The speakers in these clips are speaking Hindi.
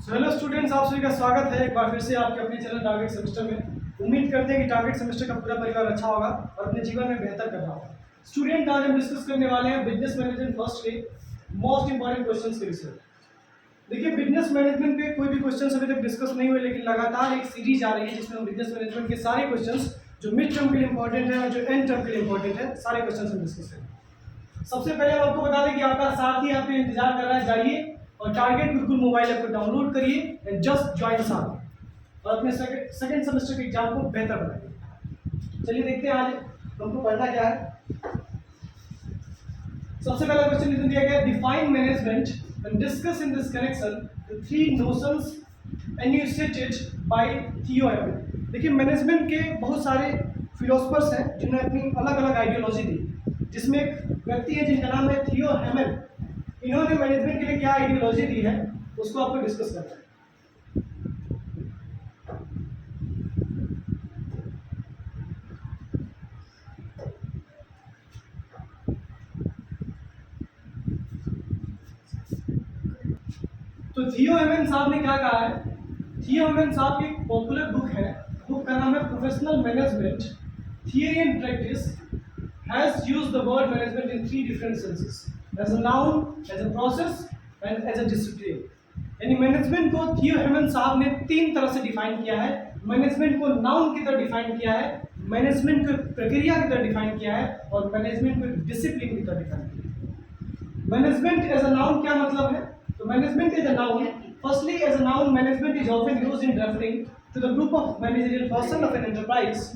हेलो स्टूडेंट्स, आप सभी का स्वागत है एक बार फिर से आपके अपने चैनल टारगेट सेमेस्टर में। उम्मीद करते हैं कि टारगेट सेमेस्टर का पूरा परिवार अच्छा होगा और अपने जीवन में बेहतर कर रहा होगा। स्टूडेंट, आज हम डिस्कस करने वाले हैं बिजनेस मैनेजमेंट फर्स्ट के मोस्ट इंपॉर्टेंट क्वेश्चंस के विषय। देखिए, बिजनेस मैनेजमेंट पे कोई भी क्वेश्चन अभी तक डिस्कस नहीं हुए, लेकिन लगातार एक सीरीज आ रही है जिसमें हम बिजनेस मैनेजमेंट के सारे क्वेश्चन जो मिड टर्म के लिए इंपॉर्टेंट है और जो एंड टर्म के लिए इंपॉर्टेंट है, सारे क्वेश्चन हम डिस्कस करेंगे। सबसे पहले हम आपको बता दें कि आपका साथी यहाँ पे इंतजार कर रहा है। जाइए और टारगेट गुरुकुल मोबाइल ऐप को डाउनलोड करिए एंड जस्ट ज्वाइन साथ और अपने सेकंड सेमेस्टर के एग्जाम को बेहतर बनाइए। चलिए देखते हैं आज हमको पढ़ना क्या है। सबसे पहला क्वेश्चन लिख दिया गया, define management and discuss in this connection the three notions enunciated by Theo Haimann. देखिए, मैनेजमेंट के बहुत सारे फिलोसफर्स हैं जिन्होंने अपनी अलग अलग आइडियोलॉजी दी, जिसमें एक व्यक्ति है जिनका नाम है थियो हेमन। इन्होंने मैनेजमेंट के लिए क्या आइडियोलॉजी दी है उसको आपको डिस्कस करना है। तो थियो हेमन साहब ने क्या कहा है? थियो हेमन साहब की एक पॉपुलर बुक है, बुक का नाम है professional management theory and practice, has used the word management in three different senses, as a noun, as a process and as a discipline. यानी मैनेजमेंट को थियो हेमन साहब ने तीन तरह से डिफाइन किया है। मैनेजमेंट को नाउन की तरह डिफाइन किया है, मैनेजमेंट को प्रक्रिया की तरह डिफाइन किया है और मैनेजमेंट को डिसिप्लिन की तरह डिफाइन किया है। मैनेजमेंट एज अ नाउन क्या मतलब है? तो management is a noun. Firstly, as a noun, management is often used in referring to the group of managerial person of an enterprise.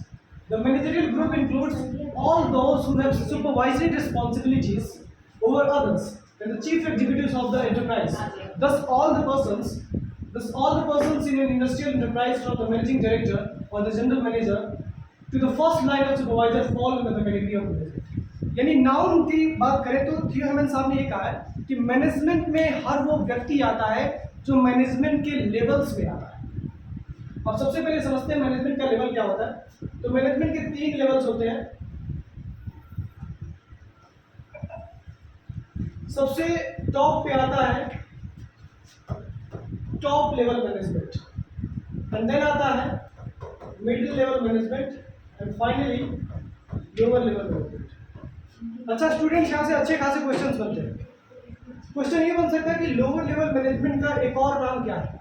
The managerial group includes all those who have supervisory responsibilities over others and the chief executives of the enterprise. Thus, all the persons in an industrial enterprise, from the managing director or the general manager to the first line of supervisor, fall under the category of management. यानी नाउन की बात करें तो थियो हेमन साहब ने ये कहा है कि मैनेजमेंट में हर वो व्यक्ति आता है जो मैनेजमेंट के लेवल्स में आता है। अब सबसे पहले समझते हैं मैनेजमेंट का लेवल क्या होता है। तो मैनेजमेंट के तीन लेवल्स होते हैं। सबसे टॉप पे आता है top level management, and then आता है middle level management and finally lower level management. अच्छा स्टूडेंट्स, यहाँ से अच्छे खासे क्वेश्चंस बनते हैं। क्वेश्चन ये बन सकता है कि लोअर लेवल मैनेजमेंट का एक और नाम क्या है?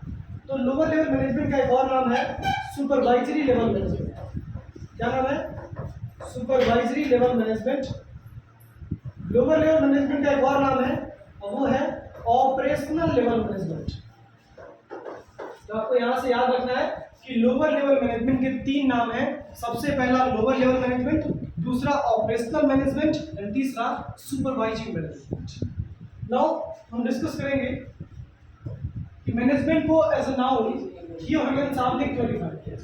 तो लोअर लेवल मैनेजमेंट का एक और नाम है सुपरवाइजरी लेवल मैनेजमेंट। क्या नाम है? Supervisory level management. Lower level management का एक और नाम है और वो है ऑपरेशनल लेवल मैनेजमेंट। तो आपको यहां से याद रखना है कि लोअर लेवल मैनेजमेंट के तीन नाम हैं। सबसे पहला लोअर लेवल मैनेजमेंट, दूसरा ऑपरेशनल मैनेजमेंट एंड तीसरा सुपरवाइजिंग मैनेजमेंट। नाउ हम डिस्कस करेंगे कि मैनेजमेंट को एज अ नाउन थियो हेमन साहब ने क्यों डिफाइन किया।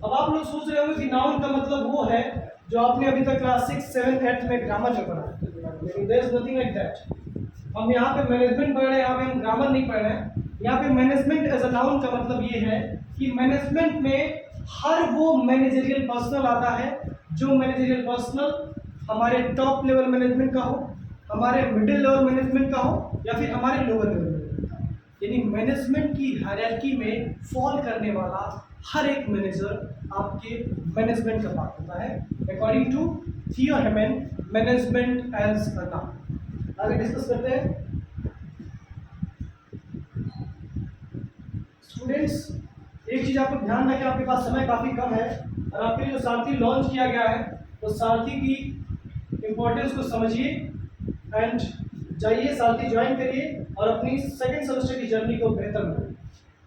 अब आप लोग सोच रहे होंगे कि नाउन का मतलब वो है जो आपने अभी तक क्लास 6, 7, 8 में ग्रामर में पढ़ा है, लेकिन there is nothing like that. हम यहाँ पे मैनेजमेंट पढ़ रहे हैं, यहाँ पे हम ग्रामर नहीं पढ़ रहे हैं। यहाँ पे मैनेजमेंट एज अ नाउन का मतलब ये है कि मैनेजमेंट में हर वो मैनेजरियल पर्सनल आता है जो मैनेजरियल पर्सनल हमारे टॉप लेवल मैनेजमेंट का हो, हमारे मिडिल लेवल मैनेजमेंट का हो या फिर हमारे लोअर लेवल मैनेजमेंट का। यानी मैनेजमेंट की हायरार्की में फॉल करने वाला हर एक मैनेजर आपके मैनेजमेंट का पार्ट होता है, अकॉर्डिंग टू थियो हेमन, मैनेजमेंट एज अ नाउन। आगे डिस्कस करते हैं। स्टूडेंट्स, एक चीज आपको ध्यान रखें, आपके पास समय काफी कम है और आपके लिए जो सारथी लॉन्च किया गया है तो सारथी की इंपॉर्टेंस को समझिए एंड जाइए सारथी ज्वाइन करिए और अपनी सेकंड सेमेस्टर की जर्नी को बेहतर बनाइए।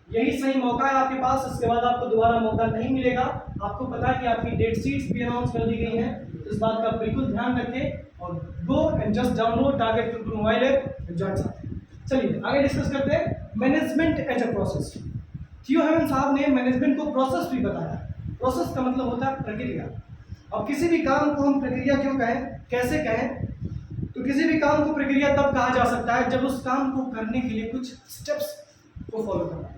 यही सही मौका है आपके पास, इसके बाद आपको दोबारा मौका नहीं मिलेगा। आपको पता है कि आपकी डेट शीट्स भी अनाउंस कर दी गई हैं, इस बात का बिल्कुल ध्यान रखें और go and just download target Gurukul mobile app and join साथ। चलिए आगे डिस्कस करते हैं मैनेजमेंट एज अ प्रोसेस। थियो हेमन साहब ने मैनेजमेंट को प्रोसेस भी बताया। प्रोसेस का मतलब होता है प्रक्रिया। अब किसी भी काम को हम प्रक्रिया क्यों कहें, कैसे कहें? तो किसी भी काम को प्रक्रिया तब कहा जा सकता है जब उस काम को करने के लिए कुछ स्टेप्स को फॉलो करना है,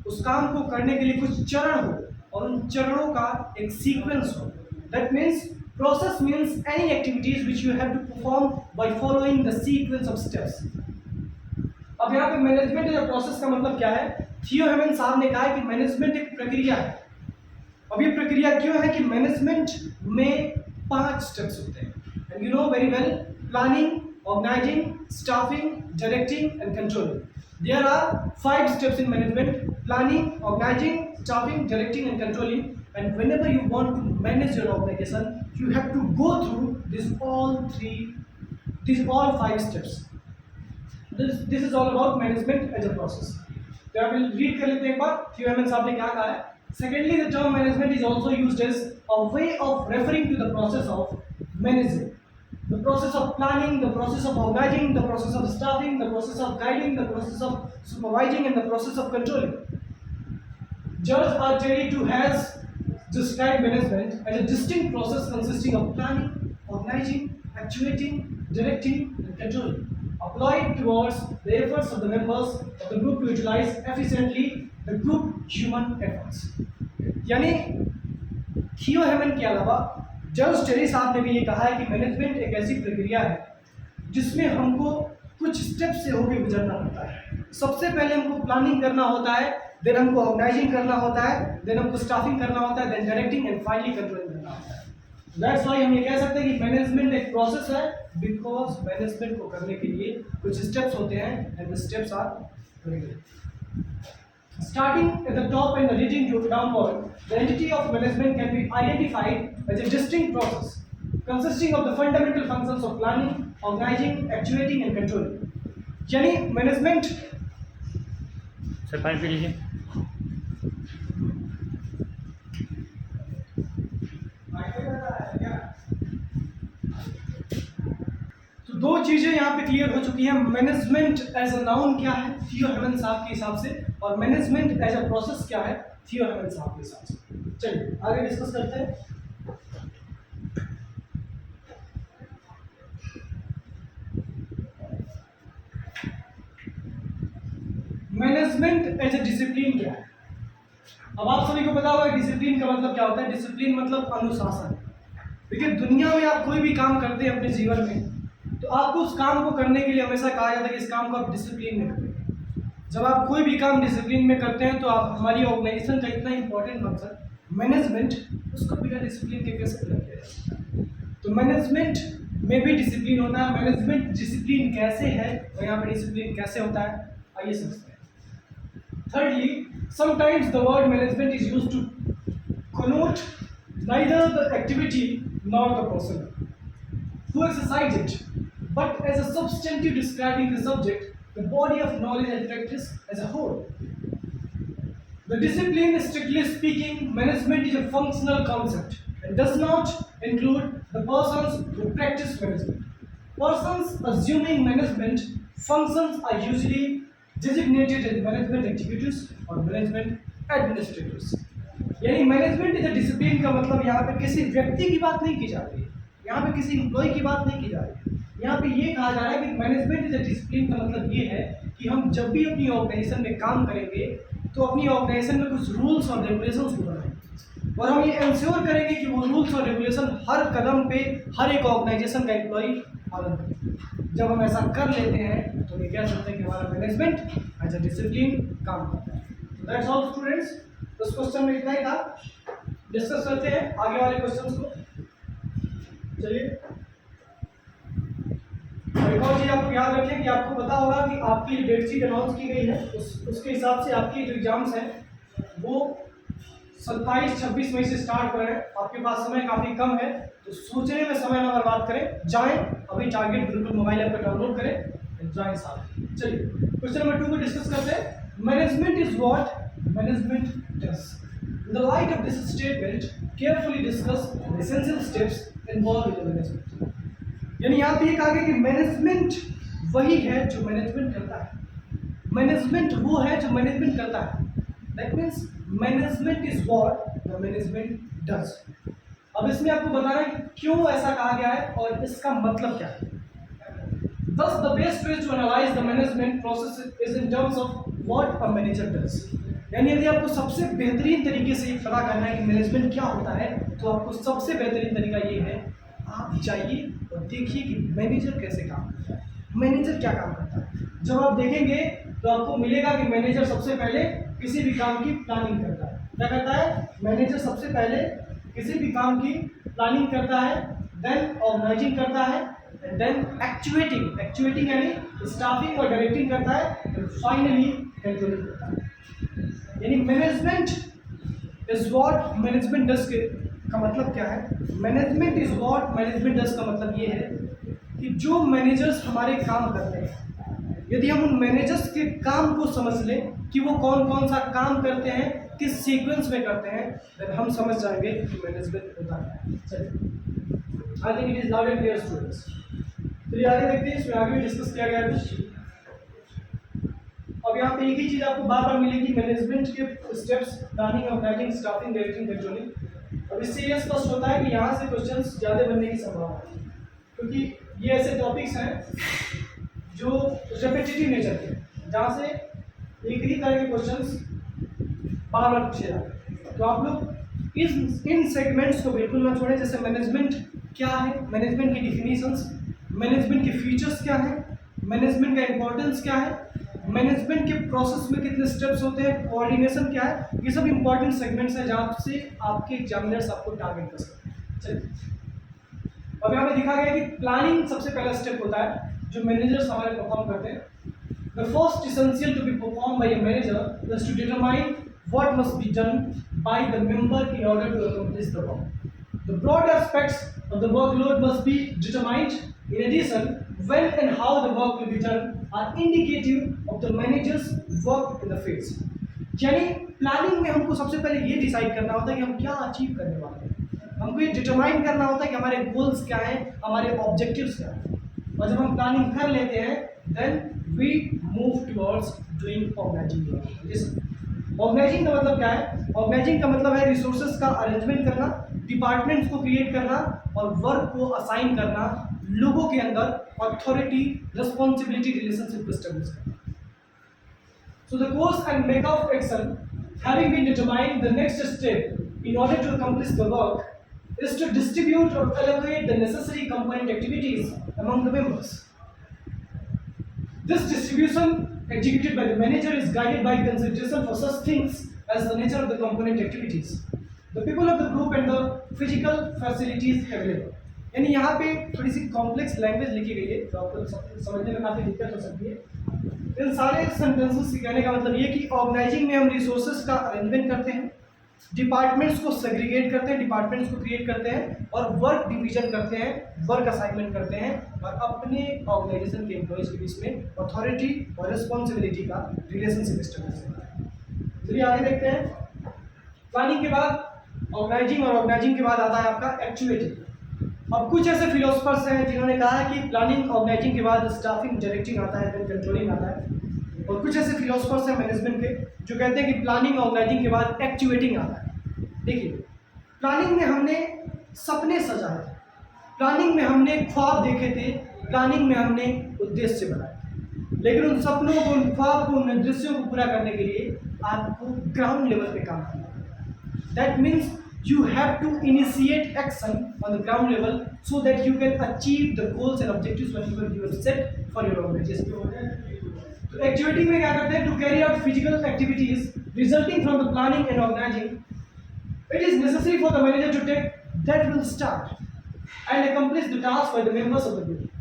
उस काम को करने के लिए कुछ चरण हो और उन चरणों का एक सीक्वेंस हो। That means process means any activities which you have to perform by following the sequence of steps. अब यहाँ पे मैनेजमेंट या प्रोसेस का मतलब क्या है? थियो हेमन साहब ने कहा है कि मैनेजमेंट एक प्रक्रिया है। अब ये प्रक्रिया क्यों है कि मैनेजमेंट में 5 स्टेप्स होते हैं, and you know very well, planning, organising, staffing, directing and controlling. There are 5 steps in management: planning, organizing, staffing, directing and controlling. And whenever you want to manage your organization, you have to go through these all 5 steps. This is all about management as a process. तो आप read कर लेते हैं एक बार थियो हेमन साहब ने क्या कहा है. Secondly, the term management is also used as a way of referring to the process of managing. The process of planning, the process of organizing, the process of staffing, the process of guiding, the process of supervising, and the process of controlling. George R. Terry has described management as a distinct process consisting of planning, organizing, actuating, directing, and controlling, applied towards the efforts of the members of the group to utilize efficiently the group human efforts. यानी थियो हेमन के अलावा जॉर्ज टेरी साहब ने भी ये कहा है कि मैनेजमेंट एक ऐसी प्रक्रिया है जिसमें हमको कुछ स्टेप से होकर गुजरना होता है. सबसे पहले हमको प्लानिंग करना होता है, देन हमको ऑर्गेनाइजिंग करना होता है, देन हमको स्टाफिंग करना होता है, then directing and finally controlling करना होता है. दैट्स व्हाई हम ये कह सकते हैं कि मैनेजमेंट एक प्रोसेस है, बिकॉज मैनेजमेंट को करने के लिए कुछ स्टेप्स होते हैं and the steps are very good. Starting at the top and reaching downward, the entity of management can be identified as a distinct process consisting of the fundamental functions of planning, organizing, actuating and controlling. यानी मैनेजमेंट सर पानी पी लीजिए. तो दो चीजें यहाँ पे क्लियर हो चुकी हैं. मैनेजमेंट एज अ नाउन क्या है थियो हेमन साहब के हिसाब से, और मैनेजमेंट एज अ प्रोसेस क्या है थियो हेमन साहब के हिसाब से. चलिए आगे डिस्कस करते हैं. मैनेजमेंट एज अ डिसिप्लिन क्या है? अब आप सभी को पता होगा डिसिप्लिन का मतलब क्या होता है. डिसिप्लिन मतलब अनुशासन. देखिए दुनिया में आप कोई भी काम करते हैं अपने जीवन में, तो आपको उस काम को करने के लिए हमेशा कहा जाता है कि इस काम को आप डिसिप्लिन में करें. जब आप कोई भी काम डिसिप्लिन में करते हैं तो आप हमारी ऑर्गेनाइजेशन का इतना इंपॉर्टेंट फंक्शन मैनेजमेंट, उसको बिना डिसिप्लिन के कैसे पूरा किया जा सकता है. तो मैनेजमेंट में भी डिसिप्लिन होता है. मैनेजमेंट डिसिप्लिन कैसे है और यहाँ पर डिसिप्लिन कैसे होता है, आइए समझते हैं. Thirdly, sometimes the word management is used to connote neither the activity nor the person who exercise it, but as a substantive describing the subject, the body of knowledge and practice as a whole. The discipline, strictly speaking, management is a functional concept and does not include the persons who practice management. Persons assuming management functions are usually designated as management executives or management administrators. यानी मैनेजमेंट इज अ डिसिप्लिन का मतलब यहाँ पे किसी व्यक्ति की बात नहीं की जा रही है, यहाँ पे किसी एम्प्लॉय की बात नहीं की जा रही है. यहाँ पे ये कहा जा रहा है कि मैनेजमेंट इज अ डिसिप्लिन का मतलब ये है कि हम जब भी अपनी ऑर्गेनाइजेशन में काम करेंगे तो अपनी ऑर्गेनाइजेशन में कुछ रूल्स और रेगुलेशंस को बनाएंगे, और हम ये इंश्योर करेंगे कि वो रूल्स और रेगुलेशन हर कदम पे हर एक ऑर्गेनाइजेशन का एम्प्लॉय पालन करे. जब हम ऐसा कर लेते हैं तो ये कह सकते हैं कि हमारा मैनेजमेंट एज अ डिसिप्लिन काम करता है. That's all students. उस क्वेश्चन में इतना ही था. डिस्कस करते हैं आगे वाले क्वेश्चंस को. चलिए एक और चीज आपको याद रखें कि आपको पता होगा कि आपकी डेट शीट अनाउंस की गई है, उसके हिसाब से आपकी जो एग्जाम्स हैं वो 27-26 मई से स्टार्ट हो रहे हैं. आपके पास समय काफ़ी कम है, तो सोचने में समय ना बर्बाद करें, जाएं अभी टारगेट बिल्कुल मोबाइल ऐप पर डाउनलोड करें, जाएं साथ. चलिए क्वेश्चन नंबर 2 को डिस्कस करते हैं. Management is what management does. In the light of this statement, carefully discuss the essential steps involved in the management. यानी यहाँ पे ये कहा गया कि मैनेजमेंट वही है जो मैनेजमेंट करता है. मैनेजमेंट वो है जो मैनेजमेंट करता है. That means management is what the management does. अब इसमें आपको बताना है कि क्यों ऐसा कहा गया है और इसका मतलब क्या है. Thus, the best way to analyze the management process is in terms of what a manager does. यानी यदि आपको सबसे बेहतरीन तरीके से पता करना है कि मैनेजमेंट क्या होता है, तो आपको सबसे बेहतरीन तरीका ये है, आप जाइए और देखिए कि मैनेजर कैसे काम करता है, मैनेजर क्या काम करता है. जब आप देखेंगे तो आपको मिलेगा कि मैनेजर सबसे पहले किसी भी काम की प्लानिंग करता है। क्या करता है? मैनेजर सबसे पहले किसी भी काम की प्लानिंग करता है, देन ऑर्गेनाइजिंग करता है, देन एक्चुएटिंग यानी स्टाफिंग और डायरेक्टिंग करता है, एंड फाइनली कंट्रोलिंग करता है। यानी management is what management does का मतलब क्या है? Management is what management does का मतलब ये है कि जो मैनेजर्स हमारे काम करते हैं, यदि हम उन मैनेजर्स के काम को समझ लें कि वो कौन कौन सा काम करते हैं, किस सीक्वेंस में करते हैं, देन हम समझ जाएंगे कि मैनेजमेंट होता है। चलिए, I think it is loud and clear students. चलिए आगे देखते हैं, इसमें आगे भी डिस्कस किया गया है कुछ। अब यहाँ पे एक ही चीज़ आपको बार बार मिलेगी, मैनेजमेंट के steps, planning, organising, staffing, directing, controlling. अब इससे ये स्पष्ट होता है कि यहाँ से क्वेश्चंस ज़्यादा बनने की संभावना है, क्योंकि ये ऐसे टॉपिक्स हैं जो रेपिटेटिव नेचर के हैं, जहाँ से एक ही तरह के क्वेश्चंस बार बार पूछे जाते हैं। तो आप लोग इन सेगमेंट्स को बिल्कुल ना छोड़ें। जैसे मैनेजमेंट क्या है, मैनेजमेंट की डिफिनीशंस, मैनेजमेंट के फीचर्स क्या है, मैनेजमेंट का इंपॉर्टेंस क्या है, मैनेजमेंट के प्रोसेस में कितने स्टेप्स होते हैं, कोऑर्डिनेशन क्या है, ये सब इंपॉर्टेंट सेगमेंट्स हैं जहाँ से आपके एग्जामिनर्स आपको टारगेट कर सकते हैं। चलिए, अब यहाँ पे दिखा गया कि प्लानिंग सबसे पहला स्टेप होता है जो मैनेजर्स हमारे परफॉर्म करते हैं। The first essential to be performed by a manager is to determine what must be done by the member in order to accomplish the work. The broad aspects of the workload must be determined. In addition, when and how the work will be done are indicative of the manager's work in the phase. यानी प्लानिंग में हमको सबसे पहले ये डिसाइड करना होता है कि हम क्या अचीव करने वाले हैं। हमको ये डिटरमाइन करना होता है कि हमारे गोल्स क्या हैं, हमारे ऑब्जेक्टिव्स क्या हैं। और जब हम प्लानिंग कर लेते हैं, then we move towards doing organising. Organising का मतलब क्या है? ऑर्गेनाइजिंग का मतलब है रिसोर्सेज का अरेंजमेंट करना, डिपार्टमेंट्स को क्रिएट करना और वर्क को असाइन करना, लोगों के अंदर अथॉरिटी रिस्पॉन्सिबिलिटी रिलेशनशिप को एस्टेब्लिश करना। So the course and make of action having been determined, the next step in order to accomplish the work is to distribute or allocate the necessary component activities among the members. This distribution executed by the manager is guided by consideration for such things as the nature of the component activities, the people of the group and the physical facilities available. यानी यहाँ पे थोड़ी सी कॉम्प्लेक्स लैंग्वेज लिखी गई है तो आपको समझने में काफ़ी दिक्कत हो सकती है। इन सारे सेंटेंसेस के कहने का मतलब ये कि ऑर्गेनाइजिंग में हम रिसोर्सेज का अरेंजमेंट करते हैं, डिपार्टमेंट्स को सेग्रीगेट करते हैं, डिपार्टमेंट्स को क्रिएट करते हैं और वर्क डिवीजन करते हैं, वर्क असाइनमेंट करते हैं और अपने ऑर्गेनाइजेशन के एम्प्लॉयज के बीच में अथॉरिटी और रिस्पॉन्सिबिलिटी का रिलेशनशिप एस्टेब्लिश करते हैं। चलिए आगे देखते हैं। प्लानिंग के बाद ऑर्गेनाइजिंग और ऑर्गेनाइजिंग के बाद आता है आपका एक्चुएटिंग। अब कुछ ऐसे फिलोसफर्स हैं जिन्होंने कहा है कि प्लानिंग ऑर्गेनाइजिंग के बाद स्टाफिंग डायरेक्टिंग आता है, देन कंट्रोलिंग आता है। और कुछ ऐसे फिलोसफर्स हैं मैनेजमेंट के जो कहते हैं कि प्लानिंग ऑर्गेनाइजिंग के बाद एक्चुएटिंग आता है। देखिए, प्लानिंग में हमने सपने सजाए थे, प्लानिंग में हमने ख्वाब देखे थे, प्लानिंग में हमने उद्देश्य बनाए थे, लेकिन उन सपनों को, उन ख्वाब को, उन उद्देश्यों को पूरा करने के लिए आपको ग्राउंड लेवल पे काम करना है। That means you have to initiate action on the ground level so that you can achieve the goals and objectives whatever you have set for your organization. तो एक्टिविटी में क्या करते हैं? To carry out physical activities resulting from the planning and organizing, it is necessary for the manager to take that will start and accomplish the task by the members of the group.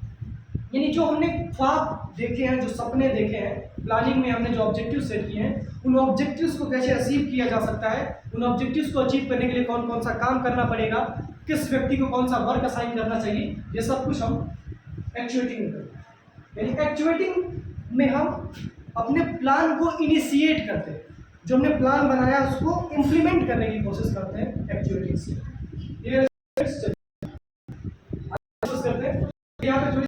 यानी जो हमने ख्वाब देखे हैं, जो सपने देखे हैं, प्लानिंग में हमने जो ऑब्जेक्टिव सेट किए हैं, उन ऑब्जेक्टिव्स को कैसे अचीव किया जा सकता है, उन ऑब्जेक्टिव्स को अचीव करने के लिए कौन कौन सा काम करना पड़ेगा, किस व्यक्ति को कौन सा वर्क असाइन करना चाहिए, ये सब कुछ हम एक्चुएटिंग में करते हैं। यानी एक्चुएटिंग में हम अपने प्लान को इनिशिएट करते हैं, जो हमने प्लान बनाया उसको इम्प्लीमेंट करने की कोशिश करते हैं एक्चुएटिंग से। ये करते हैं यहाँ पे थोड़ी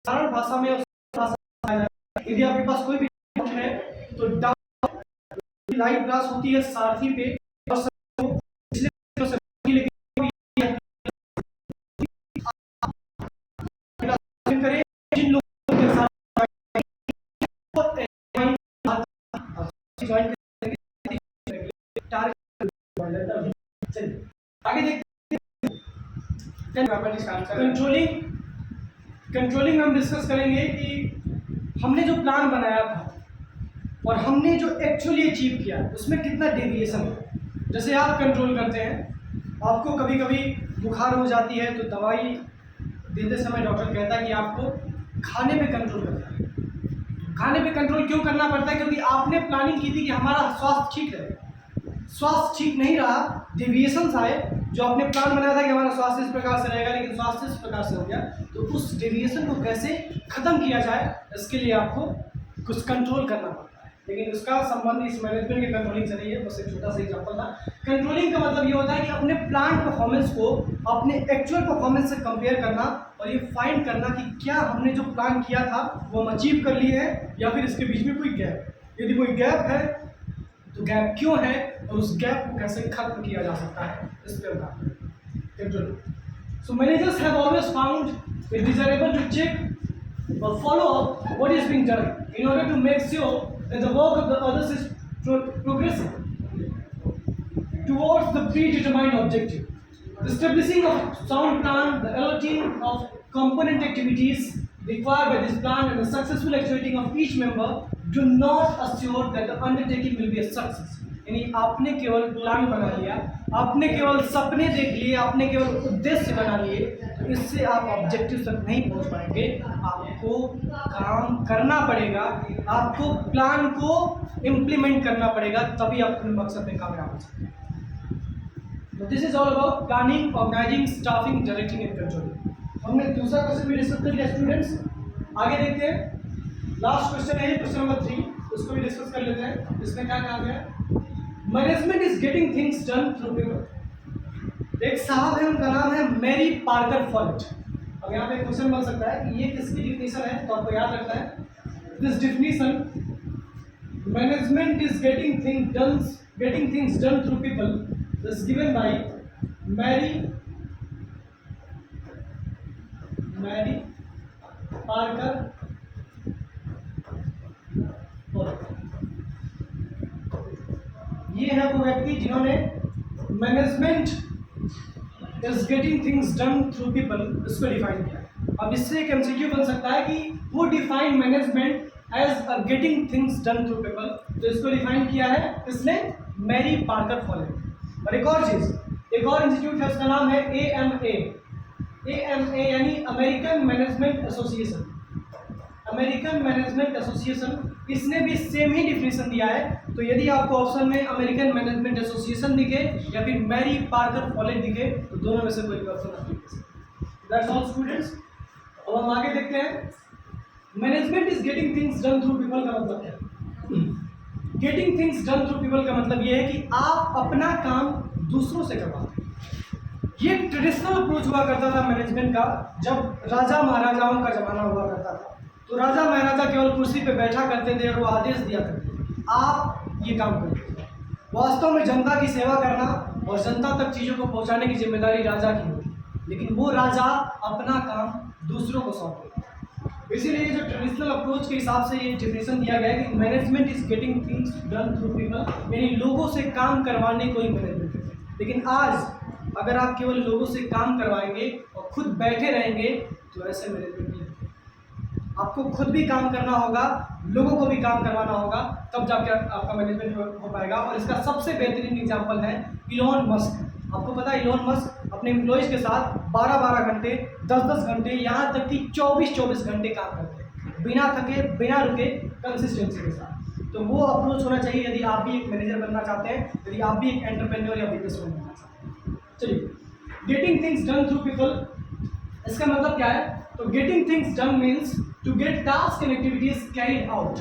साधारण भाषा में यदि आपके पास कोई भी डाउट है तो डाउट लाइव क्लास होती है सारथी पे करें जिन लोगों के साथ कंट्रोलिंग में हम डिस्कस करेंगे कि हमने जो प्लान बनाया था और हमने जो एक्चुअली अचीव किया उसमें कितना डेविएशन है। जैसे आप कंट्रोल करते हैं, आपको कभी कभी बुखार हो जाती है तो दवाई देते समय डॉक्टर कहता है कि आपको खाने पे कंट्रोल करना है। खाने पे कंट्रोल क्यों करना पड़ता है? क्योंकि आपने प्लानिंग की थी कि हमारा स्वास्थ्य ठीक रहे, स्वास्थ्य ठीक नहीं रहा, डेविएशंस आए, जो आपने प्लान बनाया था कि हमारा स्वास्थ्य इस प्रकार से रहेगा लेकिन स्वास्थ्य इस प्रकार से हो गया, तो उस डेविएशन को कैसे खत्म किया जाए इसके लिए आपको कुछ कंट्रोल करना पड़ता है। लेकिन उसका संबंध इस मैनेजमेंट के कंट्रोलिंग से नहीं है, बस एक छोटा सा एग्जाम्पल था। कंट्रोलिंग का मतलब ये होता है कि अपने प्लान परफॉर्मेंस को अपने एक्चुअल परफॉर्मेंस से कंपेयर करना और ये फाइंड करना कि क्या हमने जो प्लान किया था वो हम अचीव कर लिए हैं या फिर इसके बीच में कोई गैप है। यदि कोई गैप है तो गैप क्यों है और उस गैप को कैसे खत्म किया जा सकता है, इस पर control. So managers have always found it desirable to check or follow up what is being done in order to make sure that the work of the others is progressing towards the predetermined objective. The establishing of sound plan, the allotting of component activities required by this plan and the successful actuating of each member do not assure that the undertaking will be a success. यानी आपने केवल प्लान बना लिया, आपने केवल सपने देख लिए, आपने केवल उद्देश्य बना लिए, तो इससे आप ऑब्जेक्टिव तक नहीं पहुंच पाएंगे। आपको काम करना पड़ेगा, आपको प्लान को इम्प्लीमेंट करना पड़ेगा, तभी आप अपने मकसद में कामयाब हो सकते हैं। This is all about planning, organising, staffing, directing and controlling. हमने दूसरा क्वेश्चन भी डिस्कस कर लिया स्टूडेंट्स। आगे देखते हैं, लास्ट क्वेश्चन है क्वेश्चन नंबर 3, उसको भी डिस्कस कर लेते हैं। इसमें क्या कहा गया? Management is getting things done through people. एक साहब है, उनका नाम है मैरी पार्कर फॉलेट। अब यहाँ पे क्वेश्चन बन सकता है कि ये किसकी डिफिनेशन है, तो आपको याद रखना है this definition, management is getting things done through people is given by Mary Parker Follett. ये है वो व्यक्ति जिन्होंने management is getting things done through people इसको डिफाइन किया। अब इससे एक एमसीक्यू बन सकता है कि वो define management as a getting things done through people, तो इसको डिफाइन किया है किसने? Mary Parker Follett. और एक और चीज, एक और इंस्टीट्यूट है, उसका नाम है AMA यानी American management association. American management association, इसने भी सेम ही डिफिनेशन दिया है। तो यदि आपको ऑप्शन में अमेरिकन मैनेजमेंट एसोसिएशन दिखे या फिर मैरी पार्कर फॉलेट दिखे, तो दोनों में से कोई भी ऑप्शन आप लिख सकते हैं। That's all students. अब हम आगे देखते हैं, management is getting things done through people का मतलब क्या है? Getting things done through people का मतलब ये है कि आप अपना काम दूसरों से करवाते हैं। ये ट्रेडिशनल अप्रोच हुआ करता था मैनेजमेंट का, जब राजा महाराजाओं का जमाना हुआ करता था, तो राजा महाराजा केवल कुर्सी पे बैठा करते थे और वो आदेश दिया करते थे, आप ये काम करिए। वास्तव में जनता की सेवा करना और जनता तक चीज़ों को पहुंचाने की जिम्मेदारी राजा की होती, लेकिन वो राजा अपना काम दूसरों को सौंप देता। इसीलिए जो ट्रेडिशनल अप्रोच के हिसाब से ये डेफिनेशन दिया गया है कि management is getting things done through people, यानी लोगों से काम करवाने को ही मैनेजमेंट है। लेकिन आज अगर आप केवल लोगों से काम करवाएंगे और खुद बैठे रहेंगे तो ऐसे मैनेजमेंट नहीं होते। आपको खुद भी काम करना होगा, लोगों को भी काम करवाना होगा, तब जाके आपका मैनेजमेंट हो पाएगा। और इसका सबसे बेहतरीन एग्जांपल है इलॉन मस्क। आपको पता है इलॉन मस्क अपने एम्प्लॉयज़ के साथ 12-12 घंटे, 10-10 घंटे, यहाँ तक कि 24-24 घंटे काम करते हैं, बिना थके, बिना रुके, कंसिस्टेंसी के साथ। तो वो अप्रोच होना चाहिए यदि आप भी एक मैनेजर बनना चाहते हैं, यदि आप भी एक एंटरप्रेन्योर या बिजनेसमैन बनना चाहते हैं। चलिए, getting things done through people, इसका मतलब क्या है? तो getting things done means to get task and activities carried out.